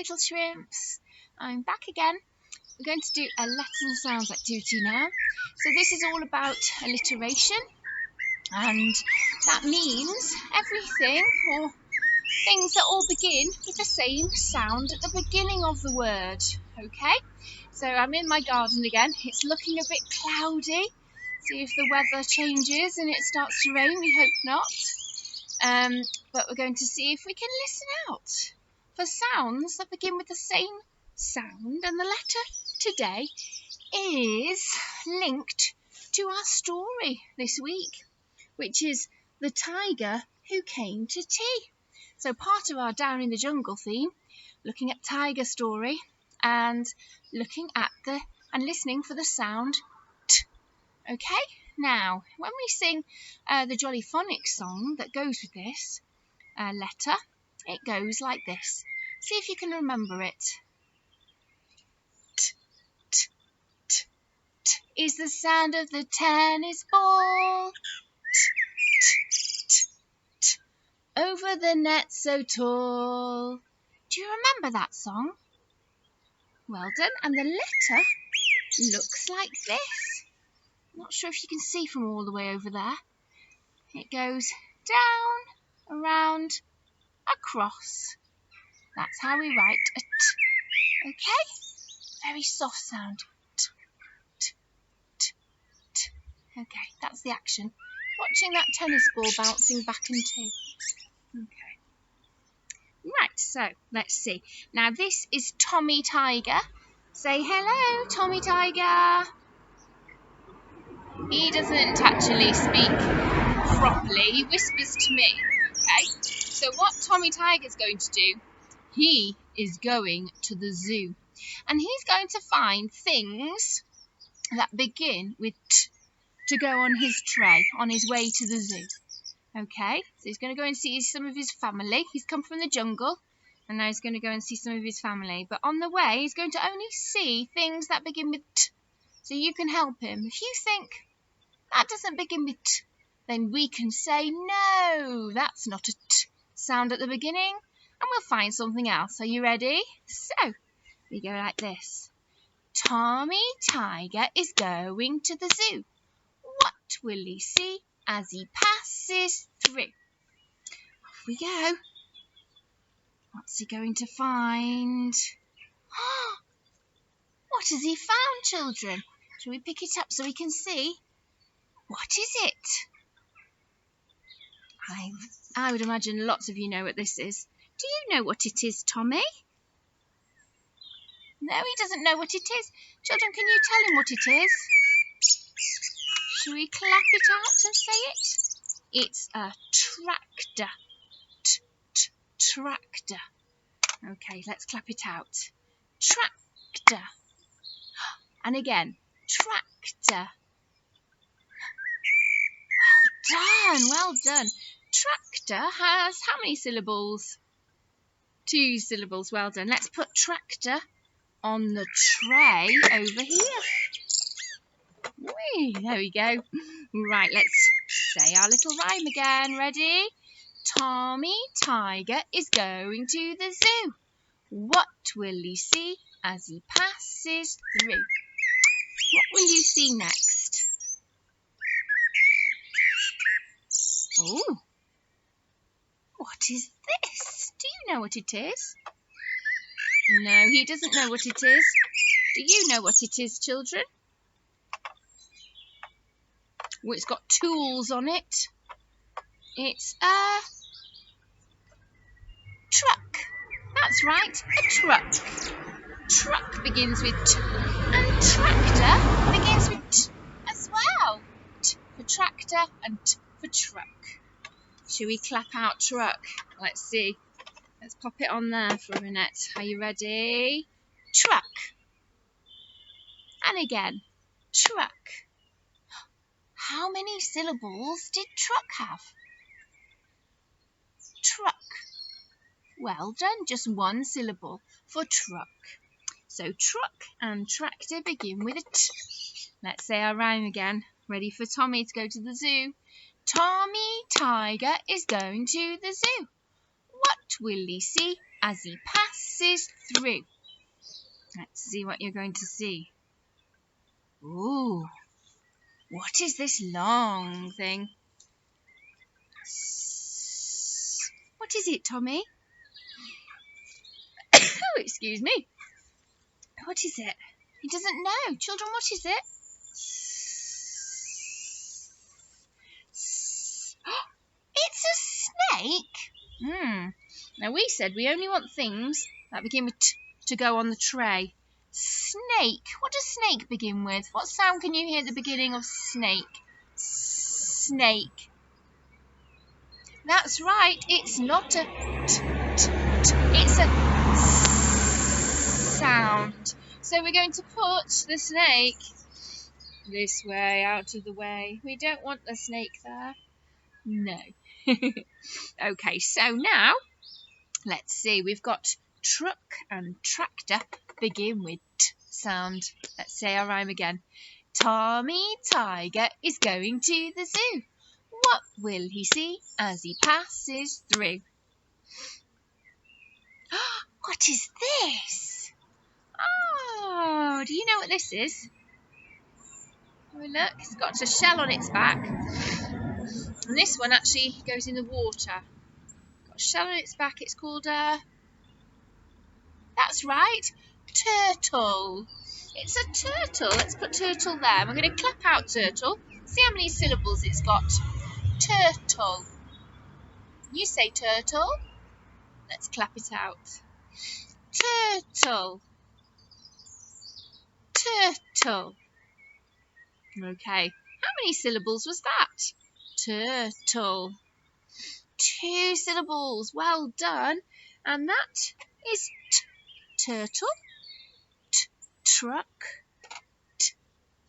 little shrimps. I'm back again. We're going to do a letters and sounds activity now. So this is all about alliteration, and that means everything or things that all begin with the same sound at the beginning of the word. Okay, so I'm in my garden again. It's looking a bit cloudy. See if the weather changes and it starts to rain. We hope not. But we're going to see if we can listen out for sounds that begin with the same sound, and the letter today is linked to our story this week, which is the tiger who came to tea. So part of our Down in the Jungle theme, looking at tiger story and looking at and listening for the sound t. Okay, now when we sing the Jolly Phonics song that goes with this letter, it goes like this. See if you can remember it. T, t, t, t is the sound of the tennis ball. T, t, t, t, over the net so tall. Do you remember that song? Well done. And the letter looks like this. Not sure if you can see from all the way over there. It goes down, around, across. That's how we write a T. Okay? Very soft sound. T, T, T, T. Okay, that's the action. Watching that tennis ball bouncing back and two. Okay. Right, so let's see. Now this is Tommy Tiger. Say hello, Tommy Tiger. He doesn't actually speak properly. He whispers to me. Okay, so what Tommy Tiger's going to do, he is going to the zoo, and he's going to find things that begin with T to go on his tray on his way to the zoo. Okay, so he's going to go and see some of his family. He's come from the jungle, and now he's going to go and see some of his family. But on the way, he's going to only see things that begin with T, so you can help him. If you think that doesn't begin with T, then we can say, no, that's not a T sound at the beginning, and we'll find something else. Are you ready? So, we go like this. Tommy Tiger is going to the zoo. What will he see as he passes through? Off we go. What's he going to find? What has he found, children? Shall we pick it up so we can see? What is it? I would imagine lots of you know what this is. Do you know what it is, Tommy? No, he doesn't know what it is. Children, can you tell him what it is? Shall we clap it out and say it? It's a tractor. Tractor. Okay, let's clap it out. Tractor. And again, tractor. Well done. Tractor has how many syllables? 2 syllables. Well done. Let's put tractor on the tray over here. Whee, there we go. Right, let's say our little rhyme again. Ready? Tommy Tiger is going to the zoo. What will he see as he passes through? What will you see next? Oh, what is this? Do you know what it is? No, he doesn't know what it is. Do you know what it is, children? Oh, it's got tools on it. It's a truck. That's right, a truck. Truck begins with T, and tractor begins with T as well. T for tractor and T for truck. Shall we clap out truck? Let's see. Let's pop it on there for a minute. Are you ready? Truck. And again, truck. How many syllables did truck have? Truck. Well done, just 1 syllable for truck. So truck and tractor begin with a T. Let's say our rhyme again. Ready for Tommy to go to the zoo. Tommy Tiger is going to the zoo. What will he see as he passes passes through. Let's see what you're going to see. Ooh, what is this long thing? What is it, Tommy? Oh, excuse me. What is it? He doesn't know. Children, what is it? It's a snake. Now we said we only want things that begin with T to go on the tray. Snake. What does snake begin with? What sound can you hear at the beginning of snake? Snake. That's right. It's not a t, t, t. It's a sound. So we're going to put the snake this way, out of the way. We don't want the snake there. No. Okay, so now, let's see. We've got truck and tractor begin with T sound. Let's say our rhyme again. Tommy Tiger is going to the zoo. What will he see as he passes through? What is this? Oh, do you know what this is? Oh, look, it's got a shell on its back. And this one actually goes in the water. Got a shell on its back. It's called that's right, turtle. It's a turtle. Let's put turtle there. I'm going to clap out turtle. See how many syllables it's got. Turtle. You say turtle. Let's clap it out. Turtle. Turtle. Okay. How many syllables was that? Turtle. 2 syllables. Well done. And that is turtle, truck,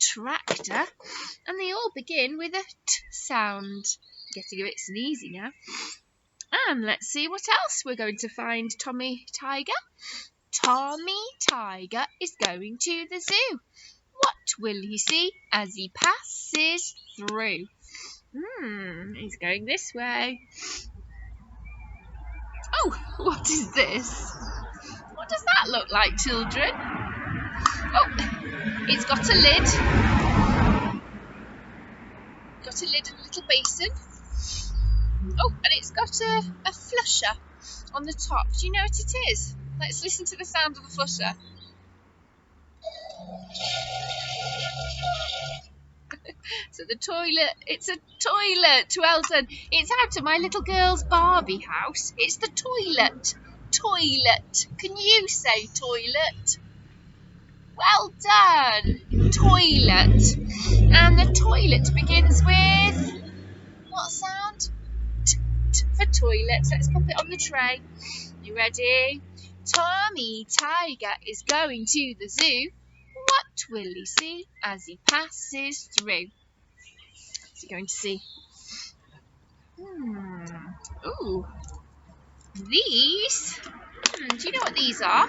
tractor, and they all begin with a T sound. Getting a bit sneezy now. And let's see what else we're going to find. Tommy Tiger. Tommy Tiger is going to the zoo. What will he see as he passes through? He's going this way. Oh, what is this? What does that look like, children? Oh, it's got a lid. Got a lid and a little basin. Oh, and it's got a flusher on the top. Do you know what it is? Let's listen to the sound of the flusher. So the toilet, it's a toilet. Well done. It's out of my little girl's Barbie house. It's the toilet. Toilet. Can you say toilet? Well done. Toilet. And the toilet begins with what sound? T, t for toilet. So let's pop it on the tray. You ready? Tommy Tiger is going to the zoo. What will he see as he passes through? What's he going to see? Ooh. These. Do you know what these are?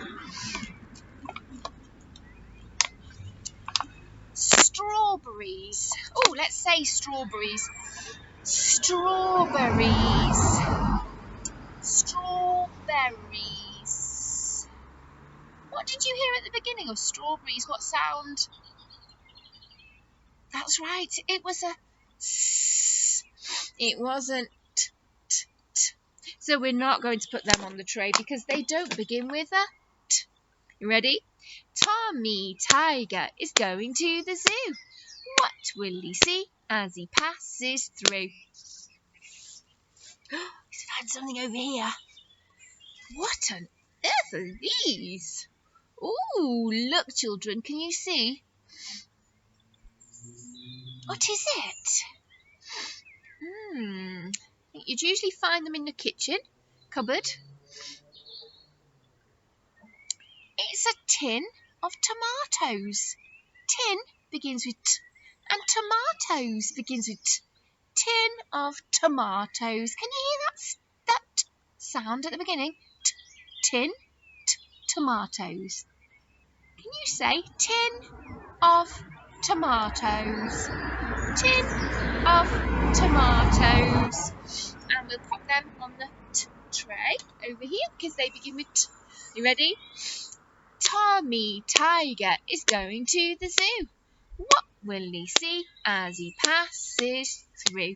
Strawberries. Oh, let's say strawberries. Strawberries. Strawberries. What did you hear at the beginning of strawberries? What sound? That's right. It was a s. It wasn't t, t, t. So we're not going to put them on the tray because they don't begin with a t. You ready? Tommy Tiger is going to the zoo. What will he see as he passes through? He's found something over here. What on earth are these? Ooh, look, children, can you see? What is it? You'd usually find them in the kitchen cupboard. It's a tin of tomatoes. Tin begins with T, and tomatoes begins with T. Tin of tomatoes. Can you hear that T sound at the beginning? T, tin, T, tomatoes. Can you say tin of tomatoes? Tin of tomatoes. And we'll pop them on the T tray over here because they begin with T. You ready? Tommy Tiger is going to the zoo. What will he see as he passes through?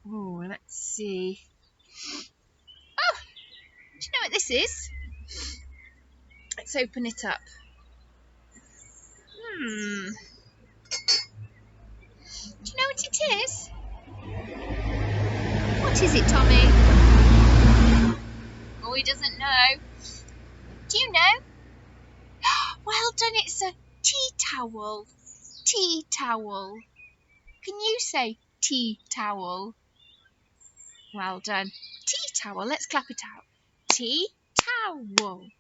Oh, let's see. Oh, do you know what this is? Let's open it up. Do you know what it is? What is it, Tommy? Oh, he doesn't know. Do you know? Well done, it's a tea towel. Tea towel. Can you say tea towel? Well done. Tea towel, let's clap it out. Tea towel.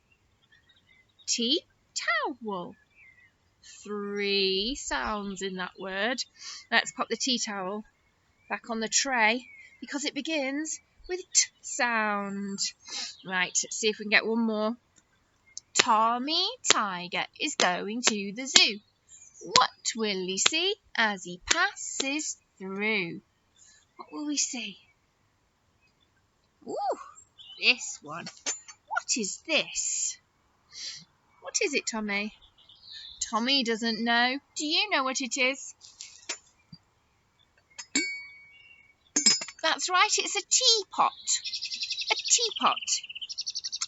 Tea towel. 3 sounds in that word. Let's pop the tea towel back on the tray because it begins with t sound. Right, let's see if we can get one more. Tommy Tiger is going to the zoo. What will he see as he passes through? What will we see? Ooh, this one. What is this? What is it, Tommy? Tommy doesn't know. Do you know what it is? That's right, it's a teapot. A teapot.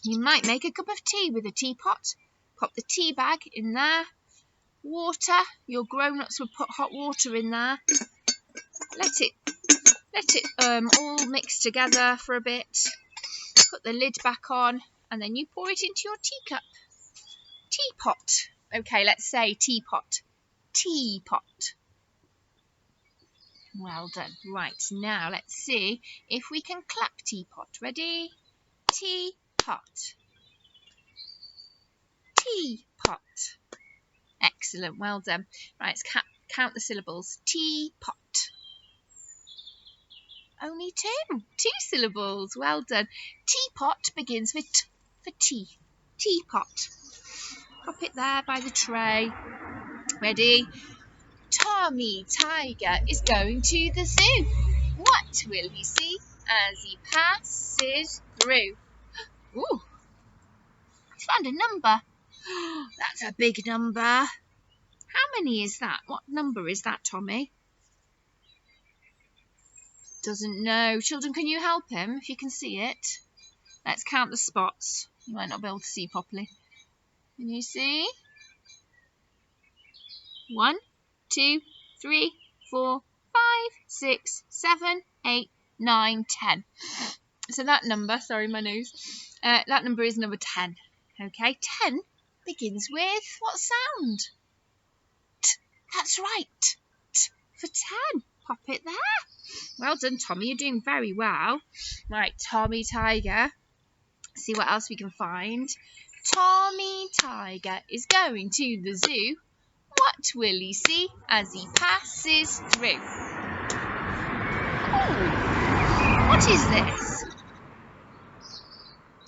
You might make a cup of tea with a teapot. Pop the tea bag in there. Water. Your grown-ups would put hot water in there. Let it all mix together for a bit. Put the lid back on, and then you pour it into your teacup. Teapot. Okay, let's say teapot. Teapot. Well done. Right, now let's see if we can clap teapot. Ready? Teapot. Teapot. Excellent, well done. Right, let's count the syllables. Teapot. Only 2 syllables. Well done. Teapot begins with T for tea. Teapot. Pop it there by the tray. Ready? Tommy Tiger is going to the zoo. What will he see as he passes through? Ooh, he's found a number. That's a big number. How many is that? What number is that, Tommy? Doesn't know. Children, can you help him if you can see it? Let's count the spots. You might not be able to see properly. Can you see? 1, 2, 3, 4, 5, 6, 7, 8, 9, 10. So that number, sorry, my nose. That number is number 10. Okay, 10 begins with what sound? T. That's right. T for 10. Pop it there. Well done, Tommy. You're doing very well. Right, Tommy Tiger. See what else we can find. Tommy Tiger is going to the zoo. What will he see as he passes through? Oh, what is this?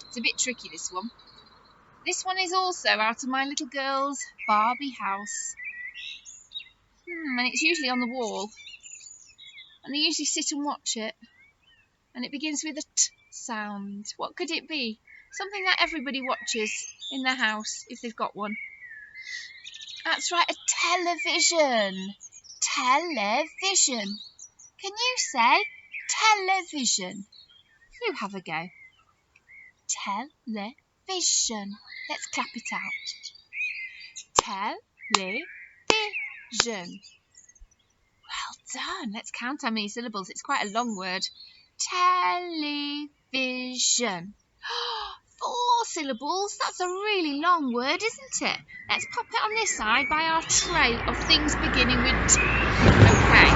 It's a bit tricky, this one. This one is also out of my little girl's Barbie house. And it's usually on the wall. And they usually sit and watch it. And it begins with a T sound. What could it be? Something that everybody watches in their house, if they've got one. That's right, a television. Television. Can you say television? You have a go. Television. Let's clap it out. Television. Well done. Let's count how many syllables. It's quite a long word. Television. 4 syllables. That's a really long word, isn't it? Let's pop it on this side by our tray of things beginning with T. Okay.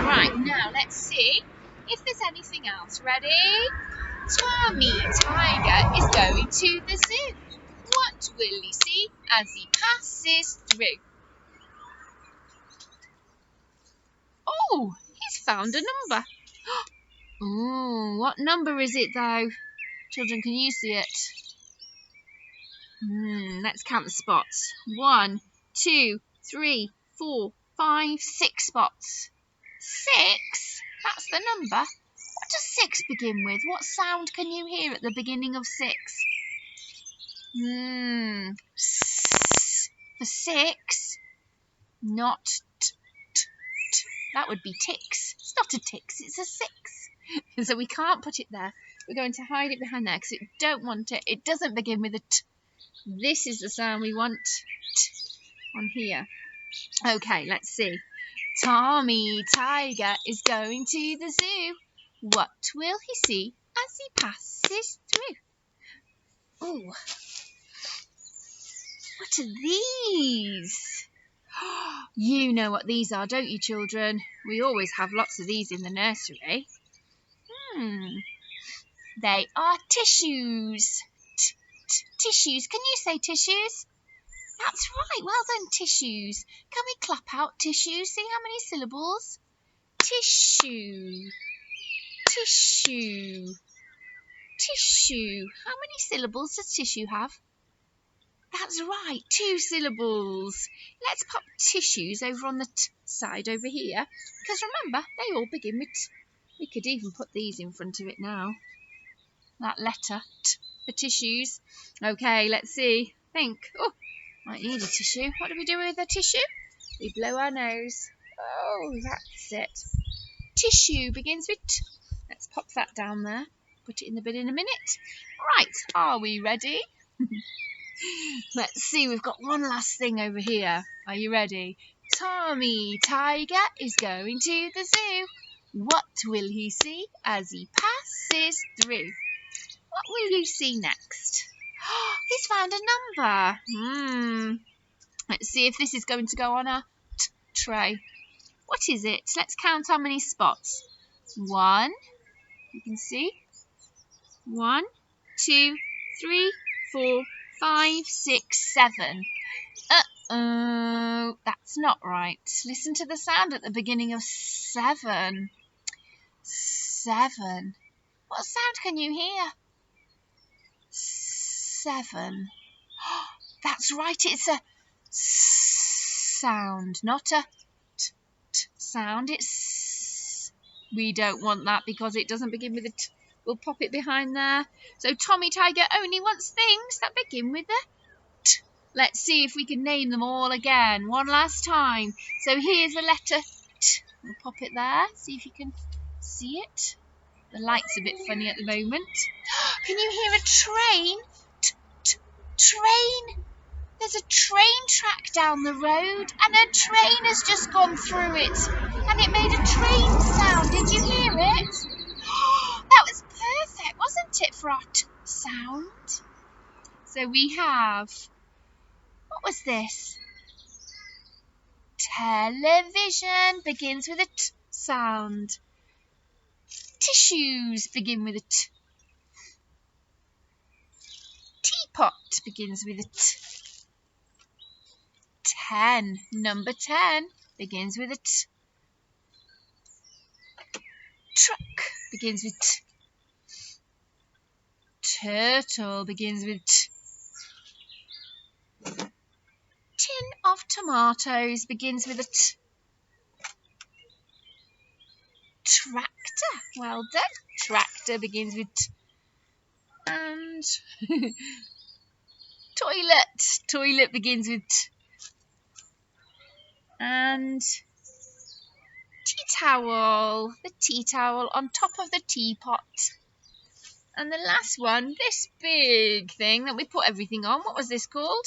Right, now let's see if there's anything else. Ready? Tommy Tiger is going to the zoo. What will he see as he passes through? Oh, he's found a number. Oh, what number is it though? Children, can you see it? Let's count the spots. 1, 2, 3, 4, 5, 6 spots. 6? That's the number. What does 6 begin with? What sound can you hear at the beginning of 6? For 6, not t, t, t. That would be ticks. It's not a ticks, it's a 6. So we can't put it there. We're going to hide it behind there because we don't want it. It doesn't begin with a t. This is the sound we want t on here. Okay, let's see. Tommy Tiger is going to the zoo. What will he see as he passes through? Ooh. What are these? You know what these are, don't you, children? We always have lots of these in the nursery. They are tissues. Tissues. Can you say tissues? That's right. Well done, tissues. Can we clap out tissues? See how many syllables? Tissue. Tissue. Tissue. How many syllables does tissue have? That's right, 2 syllables. Let's pop tissues over on the t side over here, because remember, they all begin with t. We could even put these in front of it now. That letter, t, for tissues. Okay, let's see. Think. Oh, might need a tissue. What do we do with a tissue? We blow our nose. Oh, that's it. Tissue begins with t. Let's pop that down there. Put it in the bin in a minute. Right, are we ready? Let's see, we've got one last thing over here. Are you ready? Tommy Tiger is going to the zoo. What will he see as he passes through? What will you see next? He's found a number. Let's see if this is going to go on a tray. What is it? Let's count how many spots. 1, you can see. 1, 2, 3, 4, 5, 6, 7. Uh-oh, that's not right. Listen to the sound at the beginning of 7. 7. What sound can you hear? 7. That's right, it's a sound, not a t sound. It's. We don't want that because it doesn't begin with a t. We'll pop it behind there. So Tommy Tiger only wants things that begin with a t. Let's see if we can name them all again. One last time. So here's the letter T. We'll pop it there. See if you can see it. The light's a bit funny at the moment. Can you hear a train? Train. There's a train track down the road and a train has just gone through it. And it made a train sound. Did you hear it? That was perfect, wasn't it, for our T sound? So we have... What was this? Television begins with a T sound. Tissues begin with a T. Teapot begins with a T. 10. Number 10 begins with a T. Truck begins with T. Turtle begins with T. Tin of tomatoes begins with a T. Tractor, well done. Tractor begins with T. And toilet begins with T. And tea towel, the tea towel on top of the teapot. And the last one, this big thing that we put everything on, what was this called?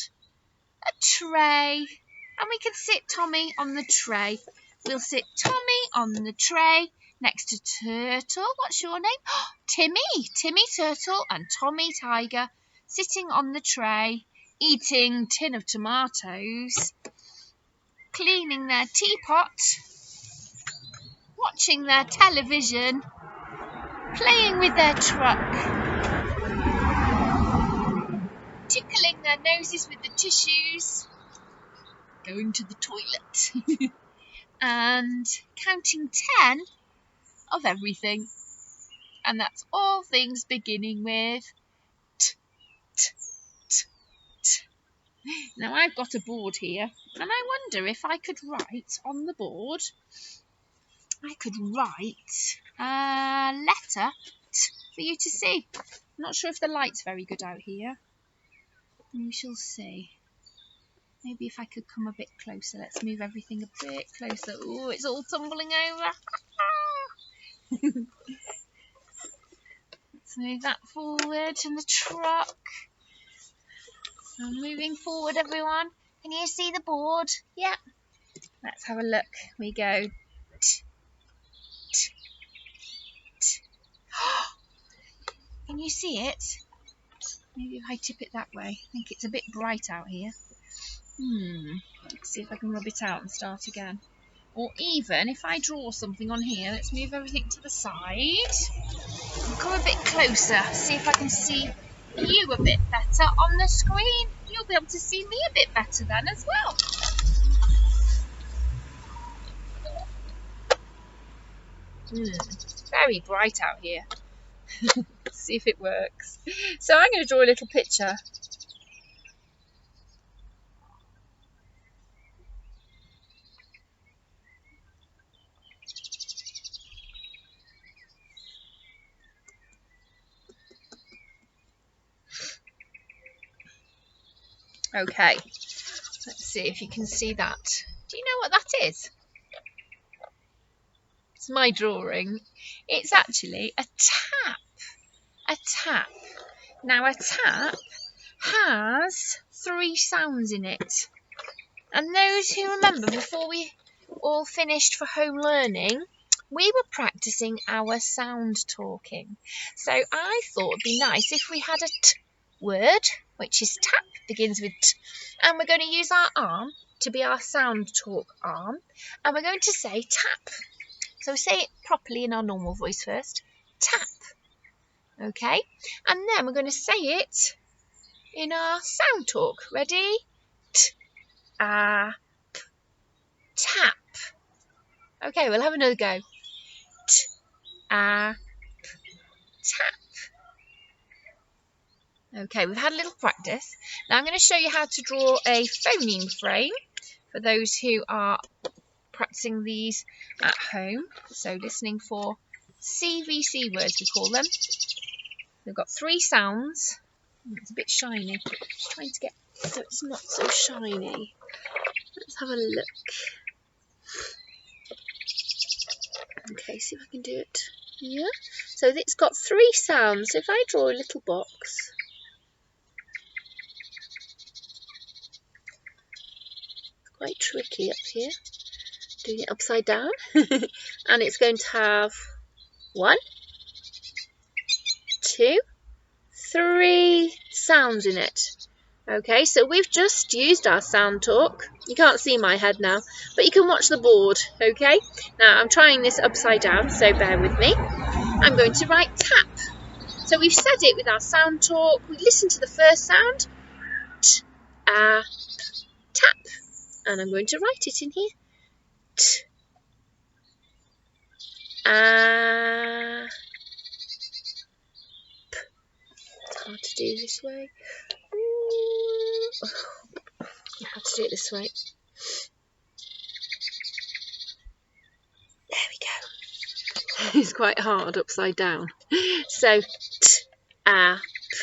A tray. And we can sit Tommy on the tray. We'll sit Tommy on the tray next to Turtle. What's your name? Timmy. Timmy Turtle and Tommy Tiger sitting on the tray, eating tin of tomatoes, cleaning their teapot, watching their television, playing with their truck, tickling their noses with the tissues, going to the toilet, and counting 10 of everything. And that's all things beginning with T, T, T, T. Now I've got a board here, and I wonder if I could write on the board, I could write a letter T for you to see. I'm not sure if the light's very good out here. We shall see. Maybe if I could come a bit closer. Let's move everything a bit closer. Oh, it's all tumbling over. Let's move that forward and the truck. So moving forward, everyone. Can you see the board? Yeah. Let's have a look. We go. Can you see it? Maybe if I tip it that way. I think it's a bit bright out here. Let's see if I can rub it out and start again. Or even if I draw something on here, let's move everything to the side. And come a bit closer. See if I can see you a bit better on the screen. You'll be able to see me a bit better then as well. Very bright out here. Let's see if it works. So I'm going to draw a little picture. Okay, let's see if you can see that. Do you know what that is? It's my drawing. It's actually a tap. A tap. Now a tap has 3 sounds in it. And those who remember, before we all finished for home learning, we were practicing our sound talking. So I thought it'd be nice if we had a t word, which is tap, begins with t, and we're going to use our arm to be our sound talk arm, and we're going to say tap. So say it properly in our normal voice first. Tap. Okay? And then we're going to say it in our sound talk. Ready? T, a, p, tap. Okay, we'll have another go. T, a, p, tap. Okay, we've had a little practice. Now I'm going to show you how to draw a phoneme frame for those who are practicing these at home. So listening for CVC words, we call them. We've got 3 sounds. It's a bit shiny. Just trying to get so it's not so shiny. Let's have a look. Okay, see if I can do it. Yeah. So it's got 3 sounds. So if I draw a little box. It's quite tricky up here. Doing it upside down. And it's going to have 1, 2, 3 sounds in it. Okay, so we've just used our sound talk. You can't see my head now, but you can watch the board, okay? Now, I'm trying this upside down, so bear with me. I'm going to write tap. So we've said it with our sound talk. We listen to the first sound. T, a, p, tap. And I'm going to write it in here. T, a, p. It's hard to do this way. I have to do it this way. There we go. It's quite hard upside down. So, t, a, p,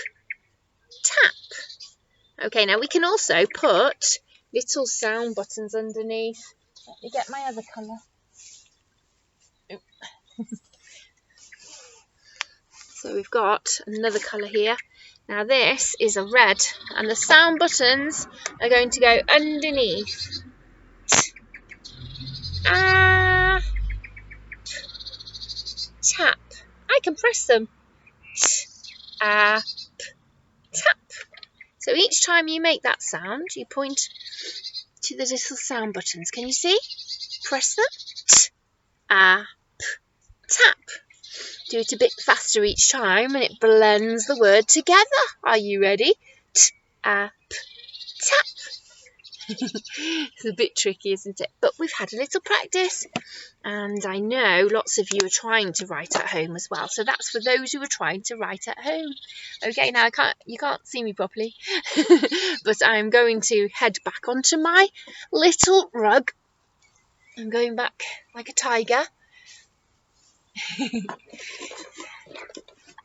tap. Okay, now we can also put little sound buttons underneath. Let me get my other colour. So we've got another colour here. Now this is a red, and the sound buttons are going to go underneath. T, a, p, tap. I can press them. T, a, p, tap. So each time you make that sound, you point to the little sound buttons. Can you see? Press them. T, a, p, tap. Do it a bit faster each time and it blends the word together. Are you ready? T, a, p, tap. It's a bit tricky, isn't it? But we've had a little practice, and I know lots of you are trying to write at home as well. So that's for those who are trying to write at home. Okay, now you can't see me properly, but I'm going to head back onto my little rug. I'm going back like a tiger.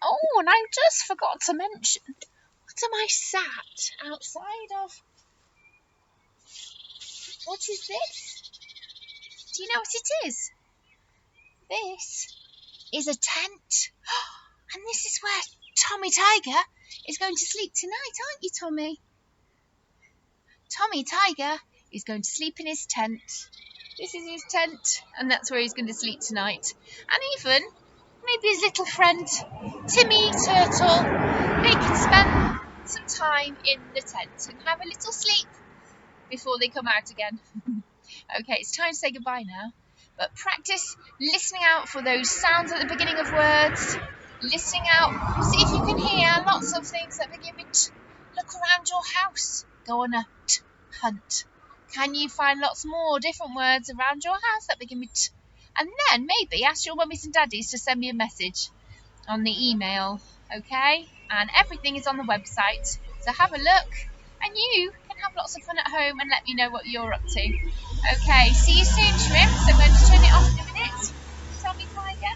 Oh, and I just forgot to mention, am I sat outside of? What is this? Do you know what it is? This is a tent. And this is where Tommy Tiger is going to sleep tonight, aren't you, Tommy? Tommy Tiger is going to sleep in his tent. This is his tent, and that's where he's going to sleep tonight. And even maybe his little friend Timmy Turtle, they can spend some time in the tent and have a little sleep before they come out again. Okay, it's time to say goodbye now, but practice listening out for those sounds at the beginning of words, listening out, see if you can hear lots of things that begin with t. Look around your house, go on a t hunt. Can you find lots more different words around your house that begin with t? And then maybe ask your mummies and daddies to send me a message on the email, okay? And everything is on the website, so have a look, and you can have lots of fun at home and let me know what you're up to. Okay, see you soon, shrimps. I'm going to turn it off in a minute. Tommy Tiger,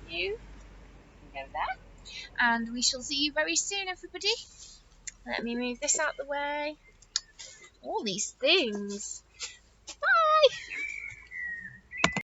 you can go there, and we shall see you very soon, everybody. Let me move this out the way. All these things.